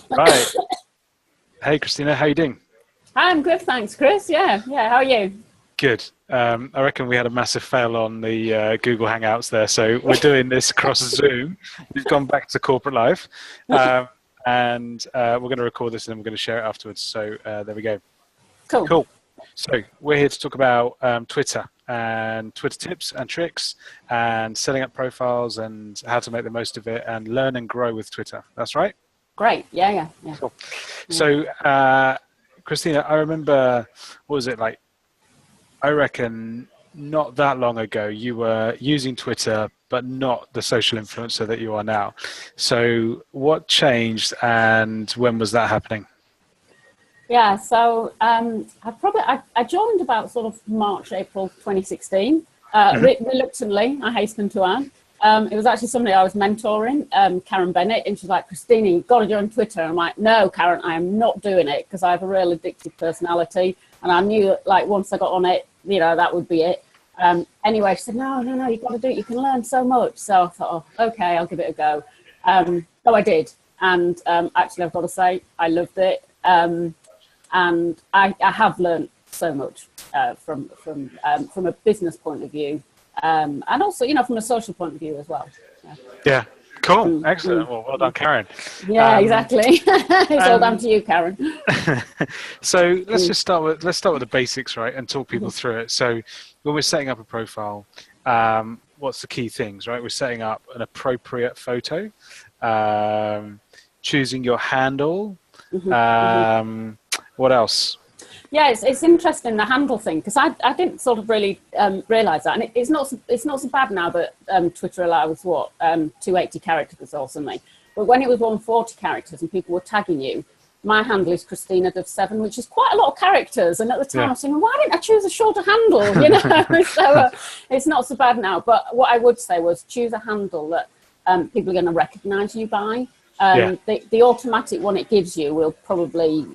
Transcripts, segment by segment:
Right. Hey, Christina, how you doing? I'm good, thanks, Chris. Yeah. How are you? Good. I reckon we had a massive fail on the Google Hangouts there, so we're doing this across Zoom. We've gone back to corporate live, and we're going to record this and then we're going to share it afterwards. So there we go. Cool. Cool. So we're here to talk about Twitter and Twitter tips and tricks and setting up profiles and how to make the most of it and learn and grow with Twitter. That's right? Great. Yeah. Cool. So, Christina, I remember, what was it like? I reckon not that long ago, you were using Twitter, but not the social influencer that you are now. So what changed and when was that happening? Yeah. So I joined about sort of March, April 2016. Reluctantly, I hasten to add. It was actually somebody I was mentoring, Karen Bennett, and she's like, Christina, you've got to join Twitter. And I'm like, no, Karen, I am not doing it because I have a real addictive personality. And I knew that, like, once I got on it, that would be it. Anyway, she said, no, you've got to do it. You can learn so much. So I thought, oh, okay, I'll give it a go. So I did. And actually, I've got to say, I loved it. And I have learned so much from a business point of view. And also, from a social point of view as well. Yeah, cool, excellent. Well done, Karen. Yeah, exactly. It's all down to you, Karen. So let's start with the basics, right, and talk people through it. So when we're setting up a profile, what's the key things, right? We're setting up an appropriate photo, choosing your handle. What else? Yeah, it's interesting, the handle thing, because I didn't sort of really realise that, and it's not so bad now that Twitter allows 280 characters or something. But when it was 140 characters and people were tagging you, my handle is Christina Dove 7, which is quite a lot of characters. And at the time I was thinking, why didn't I choose a shorter handle? So it's not so bad now. But what I would say was choose a handle that people are going to recognise you by. The automatic one it gives you will probably,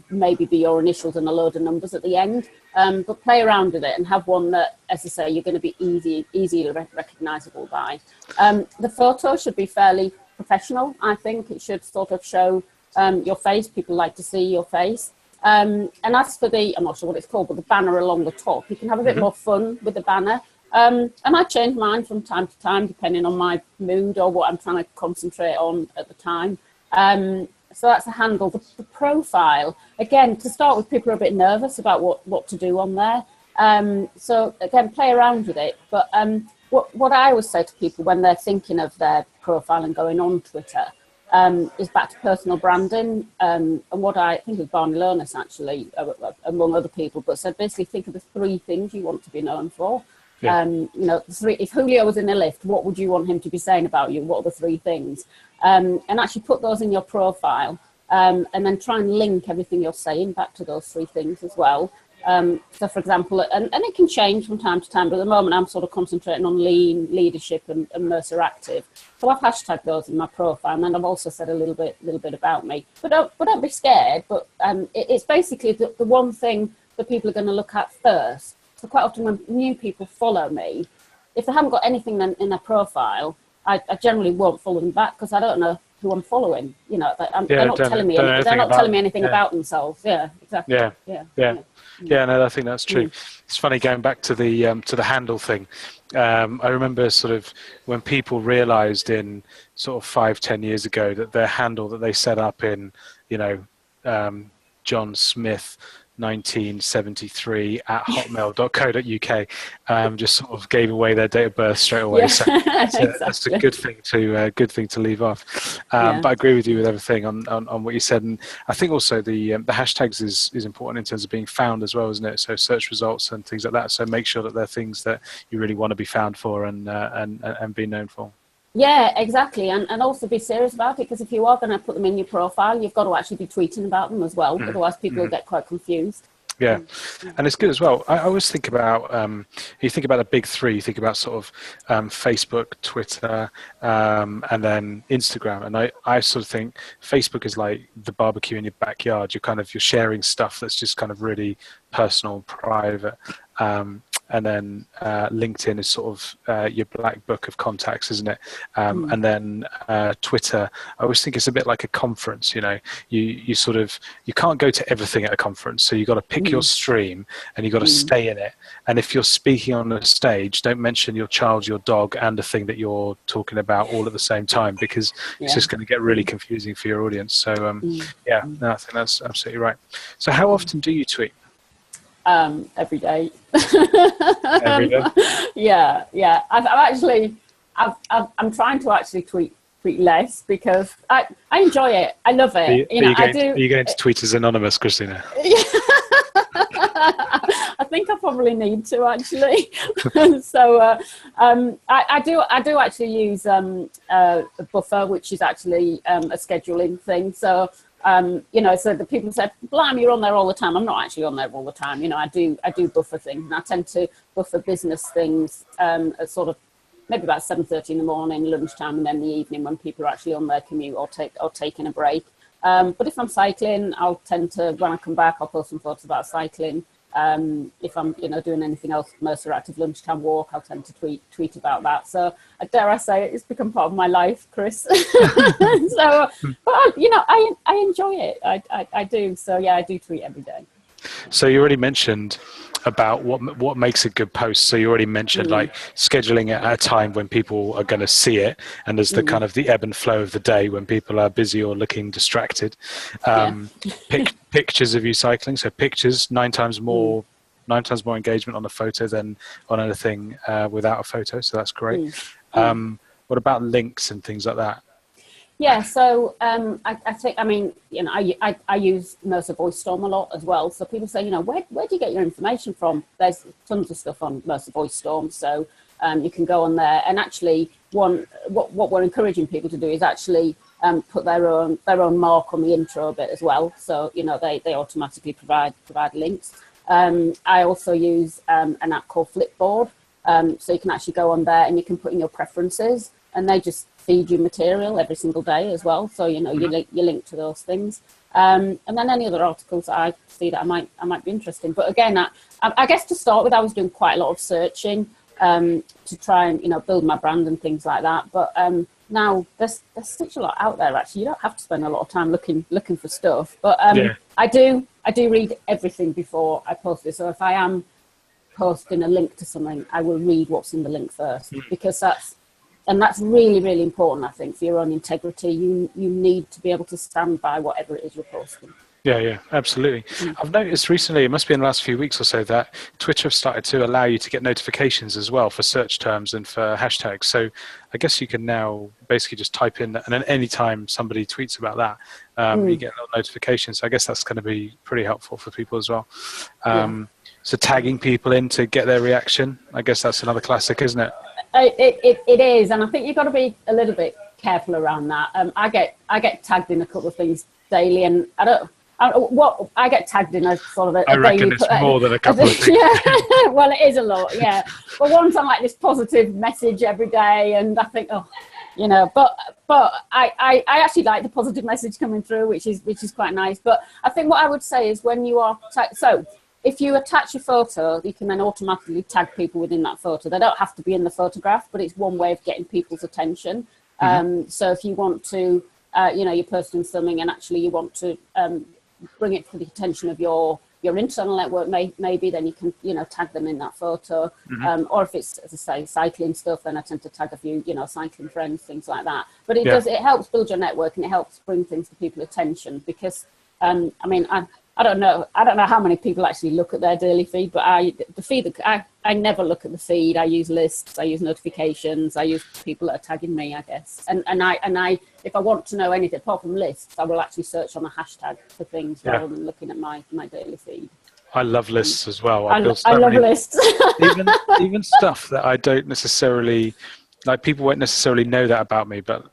maybe be your initials and a load of numbers at the end. But play around with it and have one that, as I say, you're going to be easily recognisable by. The photo should be fairly professional. I think it should sort of show your face. People like to see your face. And as for I'm not sure what it's called, but the banner along the top, you can have a bit more fun with the banner. And I change mine from time to time, depending on my mood or what I'm trying to concentrate on at the time. So that's a handle. The profile, again, to start with, people are a bit nervous about what to do on there. So again, play around with it. But what I always say to people when they're thinking of their profile and going on Twitter is back to personal branding. And what I think of Barney Lomas, actually, among other people, but said basically think of the 3 things you want to be known for. Yeah. If Julio was in a lift, what would you want him to be saying about you? What are the 3 things? And actually put those in your profile, and then try and link everything you're saying back to those 3 things as well. So, for example, and it can change from time to time, but at the moment I'm sort of concentrating on lean, leadership, and Mercer Active. So I've hashtagged those in my profile, and then I've also said a little bit about me. But don't be scared. But it's basically the one thing that people are going to look at first. So quite often when new people follow me, if they haven't got anything in their profile, I generally won't follow them back because I don't know who I'm following. They're not telling me anything about themselves. Yeah, exactly. Yeah, no, I think that's true. It's funny going back to the handle thing. I remember sort of when people realised in sort of 5-10 years ago that their handle that they set up in, John Smith 1973 at hotmail.co.uk just sort of gave away their date of birth straight away. So that's a good thing to leave off. But I agree with you with everything on what you said, and I think also the hashtags is important in terms of being found as well, isn't it? So search results and things like that. So make sure that they're things that you really want to be found for and be known for. Yeah, exactly. And also be serious about it, because if you are going to put them in your profile, you've got to actually be tweeting about them as well. Otherwise, people will get quite confused. Yeah, and it's good as well. I always think about, you think about the big 3, you think about sort of Facebook, Twitter, and then Instagram. And I sort of think Facebook is like the barbecue in your backyard. You're sharing stuff that's just kind of really personal, private. and then LinkedIn is sort of your black book of contacts, isn't it? And then Twitter, I always think it's a bit like a conference. You know, you sort of, you can't go to everything at a conference, so you got to pick your stream and you got to stay in it. And if you're speaking on a stage, don't mention your child, your dog, and the thing that you're talking about all at the same time, because it's just going to get really confusing for your audience. So yeah, no, I think that's absolutely right. So how often do you tweet? Every day. Every day? Yeah. I'm trying to actually tweet less, because I enjoy it. I love it. Are you going to tweet as anonymous, Christina? I think I probably need to, actually. So I do actually use a buffer, which is actually a scheduling thing. So so the people said, "Blimey, you're on there all the time." I'm not actually on there all the time. I do buffer things, and I tend to buffer business things at sort of maybe about 7:30 in the morning, lunchtime, and then the evening when people are actually on their commute or taking a break. But if I'm cycling, I'll tend to, when I come back, I'll post some thoughts about cycling. If I'm doing anything else, Mercer Active lunchtime walk, I'll tend to tweet about that. So dare I say it's become part of my life, Chris. So, but I enjoy it. I do. So yeah, I do tweet every day. So you already mentioned about what makes a good post. So you already mentioned like scheduling it at a time when people are going to see it, and there's the kind of the ebb and flow of the day when people are busy or looking distracted. Pictures of you cycling. So pictures, 9 times more engagement on a photo than on anything without a photo. So that's great. What about links and things like that? Yeah, so I think, I use Mercer VoiceStorm a lot as well. So people say, where do you get your information from? There's tons of stuff on Mercer VoiceStorm. So you can go on there, and actually what we're encouraging people to do is actually put their own mark on the intro bit as well. So, they automatically provide links. I also use an app called Flipboard. So you can actually go on there and you can put in your preferences, and they just feed you material every single day as well. So, you link to those things. And then any other articles that I see that I might be interested in. But again, I guess to start with, I was doing quite a lot of searching to try and, build my brand and things like that. But now there's such a lot out there, actually. You don't have to spend a lot of time looking for stuff. But I do read everything before I post it. So if I am posting a link to something, I will read what's in the link first, because that's really, really important, I think, for your own integrity. You need to be able to stand by whatever it is you're posting. Yeah, absolutely. I've noticed recently, it must be in the last few weeks or so, that Twitter have started to allow you to get notifications as well for search terms and for hashtags. So I guess you can now basically just type in, and then anytime somebody tweets about that, you get a little notification. So I guess that's going to be pretty helpful for people as well. So tagging people in to get their reaction, I guess that's another classic, isn't it? It is, and I think you've got to be a little bit careful around that. I get tagged in a couple of things daily, and I get tagged in a sort of a I reckon daily, it's more than a couple of things. Yeah, well, it is a lot, yeah. But once I'm like this positive message every day, and I think, but I actually like the positive message coming through, which is quite nice. But I think what I would say is, when you are so if you attach your photo, you can then automatically tag people within that photo. They don't have to be in the photograph, but it's one way of getting people's attention. So if you want to, you're posting something and actually you want to bring it to the attention of your internal network, maybe, then you can, tag them in that photo. Or if it's, as I say, cycling stuff, then I tend to tag a few, cycling friends, things like that. But it helps build your network, and it helps bring things to people's attention, because, I don't know how many people actually look at their daily feed, but I never look at the feed. I use lists, I use notifications, I use people that are tagging me, I guess. And I if I want to know anything apart from lists, I will actually search on a hashtag for things rather than looking at my daily feed. I love lists as well. I love lists. even stuff that I don't necessarily, like, people won't necessarily know that about me, but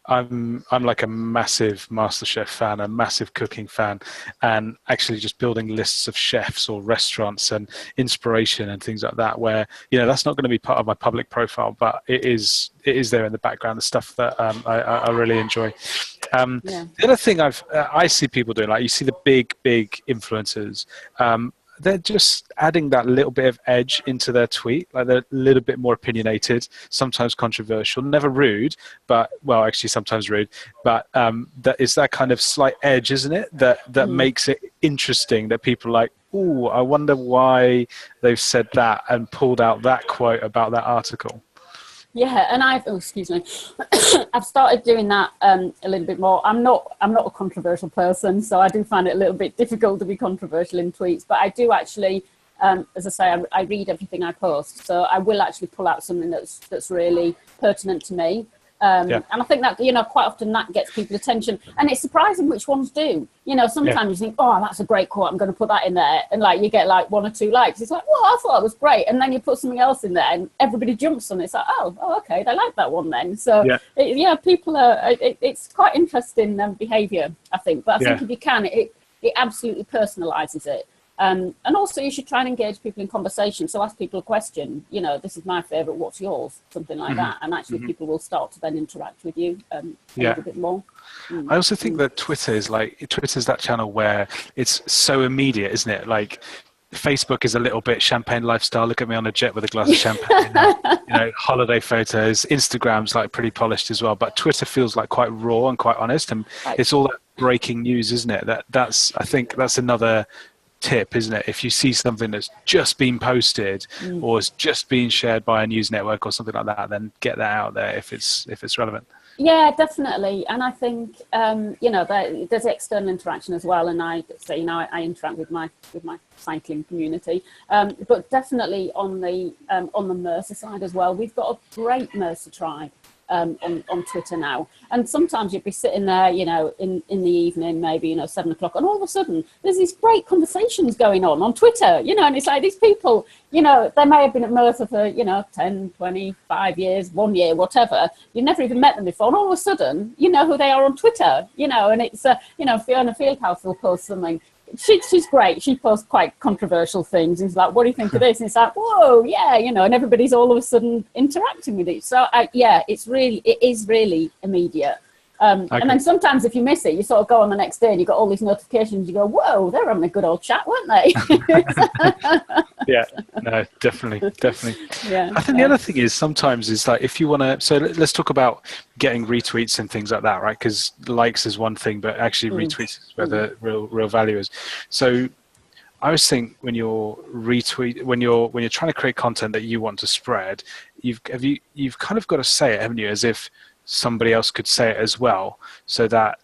I'm like a massive MasterChef fan, a massive cooking fan, and actually just building lists of chefs or restaurants and inspiration and things like that, where that's not going to be part of my public profile, but it is there in the background, the stuff that I really enjoy. The other thing I see people doing, like, you see the big influencers, they're just adding that little bit of edge into their tweet. Like they're a little bit more opinionated, sometimes controversial, never rude, but well, actually sometimes rude. But that is that kind of slight edge, isn't it? That makes it interesting. That people are like, ooh, I wonder why they've said that and pulled out that quote about that article. Yeah, and excuse me, I've started doing that a little bit more. I'm not a controversial person, so I do find it a little bit difficult to be controversial in tweets. But I do actually, as I say, I read everything I post, so I will actually pull out something that's really pertinent to me. And I think that, quite often that gets people's attention, and it's surprising which ones do. Sometimes you think, oh, that's a great quote, I'm going to put that in there, and like you get like 1 or 2 likes. It's like, well, I thought it was great, and then you put something else in there, and everybody jumps on it. It's like, oh, okay, they like that one then. So people are. It's quite interesting behaviour, I think. But I think if you can, it absolutely personalises it. And also you should try and engage people in conversation. So ask people a question, this is my favourite, what's yours? Something like that. And actually people will start to then interact with you a little bit more. I also think that Twitter's that channel where it's so immediate, isn't it? Like Facebook is a little bit champagne lifestyle. Look at me on a jet with a glass of champagne. Holiday photos. Instagram's like pretty polished as well. But Twitter feels like quite raw and quite honest. And it's all that breaking news, isn't it? I think that's another tip, isn't it? If you see something that's just been posted or has just been shared by a news network or something like that, then get that out there if it's relevant. Yeah, definitely. And I think there's external interaction as well. And I interact with my cycling community, but definitely on the Mercer side as well. We've got a great Mercer tribe on Twitter now, and sometimes you'd be sitting there, in the evening, maybe 7 o'clock, and all of a sudden there's these great conversations going on Twitter, and it's like these people, they may have been at Mercer for 10, 25 years, 1 year, whatever. You've never even met them before, and all of a sudden you know who they are on Twitter, and it's Fiona Fieldhouse will post something. She's great. She posts quite controversial things. And it's like, what do you think of this? And it's like, whoa, yeah, and everybody's all of a sudden interacting with it. So, it is really immediate. And then sometimes if you miss it, you sort of go on the next day and you got all these notifications. You go, whoa, they're having a good old chat, weren't they? Yeah, no, definitely. Yeah. I think the other thing is sometimes is like if you want to, so let's talk about getting retweets and things like that, right? Because likes is one thing, but actually retweets is where the real value is. So I always think when you're when you're trying to create content that you want to spread, you've kind of got to say it, haven't you? As if somebody else could say it as well, so that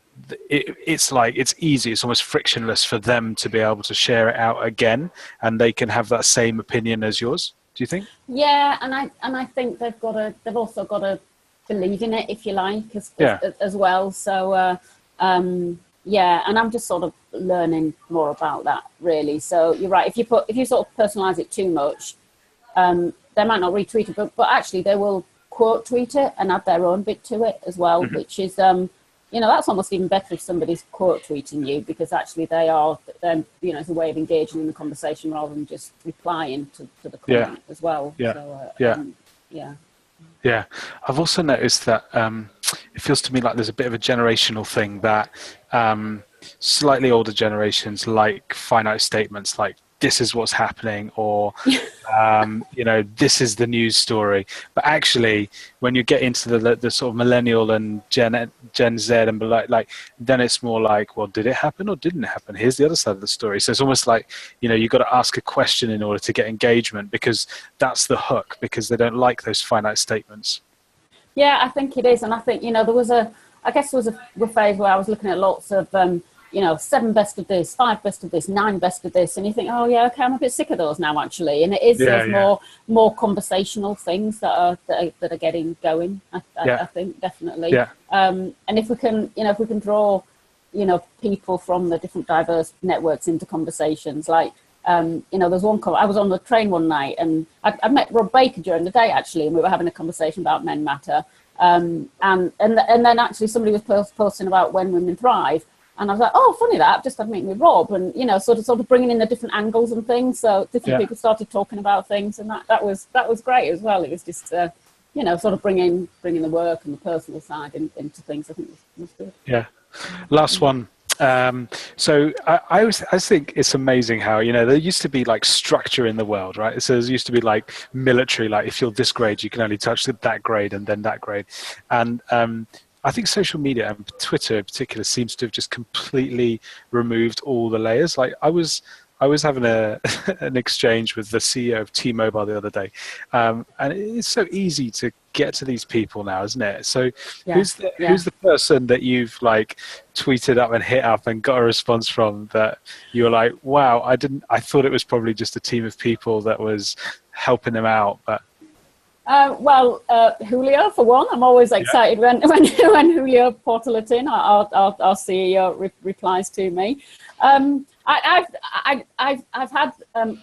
it's easy, it's almost frictionless for them to be able to share it out again, and they can have that same opinion as yours. Do you think? Yeah, and I think they've also got to believe in it, if you like, as well. So and I'm just sort of learning more about that, really. So you're right, if you sort of personalize it too much, they might not retweet it, but actually they will quote tweet it and add their own bit to it as well, which is that's almost even better if somebody's quote tweeting you, because actually it's a way of engaging in the conversation rather than just replying to the comment as well. Yeah, I've also noticed that it feels to me like there's a bit of a generational thing that slightly older generations like finite statements like this is what's happening, or this is the news story. But actually, when you get into the sort of millennial and Gen Z and like, then it's more like, well, did it happen or didn't it happen? Here's the other side of the story. So it's almost like you've got to ask a question in order to get engagement, because that's the hook, because they don't like those finite statements. Yeah, I think it is, and I think there was a phase where I was looking at lots of 7 best of this, 5 best of this, 9 best of this, and you think, oh yeah, okay, I'm a bit sick of those now, actually. And it is more conversational things that are getting going. I think definitely. Yeah. And if we can draw people from the different diverse networks into conversations, like there's one. I was on the train one night, and I met Rob Baker during the day, actually, and we were having a conversation about Men Matter. And then actually somebody was posting about When Women Thrive. And I was like, oh, funny that, I've just had a meeting with Rob, and, sort of bringing in the different angles and things. So different people started talking about things, and that was great as well. It was just, sort of bringing the work and the personal side into things. I think it was good. Yeah. Last one. So I think it's amazing how, there used to be like structure in the world, right? So there used to be like military, like if you're this grade, you can only touch that grade and then that grade. And I think social media and Twitter in particular seems to have just completely removed all the layers. Like I was having an exchange with the CEO of T-Mobile the other day, and it's so easy to get to these people now, isn't it? So who's the person that you've like tweeted up and hit up and got a response from that you were like, wow, I thought it was probably just a team of people that was helping them out, but Julio, for one. I'm always excited when Julio Portalatin, our CEO, replies to me. I've had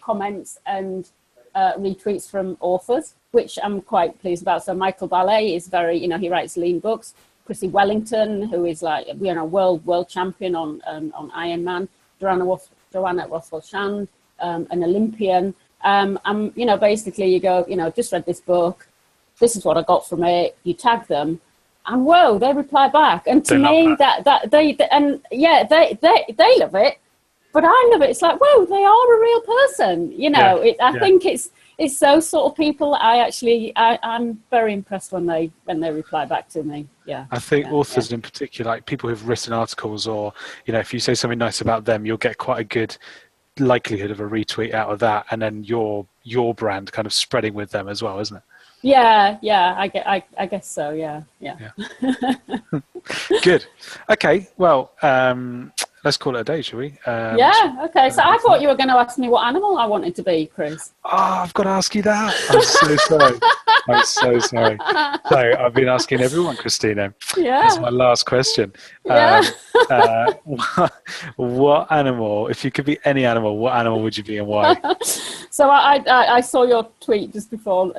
comments and retweets from authors, which I'm quite pleased about. So Michael Ballet is very, he writes lean books. Chrissy Wellington, who is like, world champion on Ironman. Joanna Rothwell-Shand, an Olympian. Basically you go, just read this book. This is what I got from it. You tag them, and whoa, they reply back. And to me, that they love it, but I love it. It's like, whoa, they are a real person. I think it's those sort of people that I'm very impressed when they reply back to me. Yeah. I think authors in particular, like people who've written articles, or if you say something nice about them, you'll get quite a good likelihood of a retweet out of that, and then your brand kind of spreading with them as well, isn't it? Yeah, I guess so. Yeah. Good. Okay. Well, let's call it a day, shall we? Okay. So I thought you were going to ask me what animal I wanted to be, Chris. Oh, I've got to ask you that. I'm so sorry. I'm so sorry. So I've been asking everyone, Christina. Yeah. That's my last question. What animal, if you could be any animal, what animal would you be and why? So I saw your tweet just before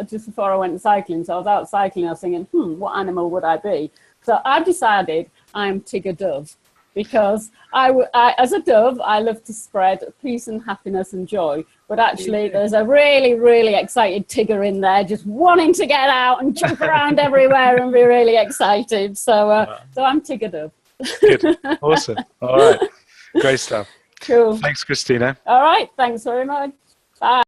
I went cycling. So I was out cycling. I was thinking, what animal would I be? So I've decided I'm Tigger Dove, because I as a dove, I love to spread peace and happiness and joy. But actually, there's a really, really excited Tigger in there, just wanting to get out and jump around everywhere and be really excited. So I'm Tigger Dove. Good. Awesome. All right. Great stuff. Cool. Thanks, Christina. All right. Thanks very much. Bye.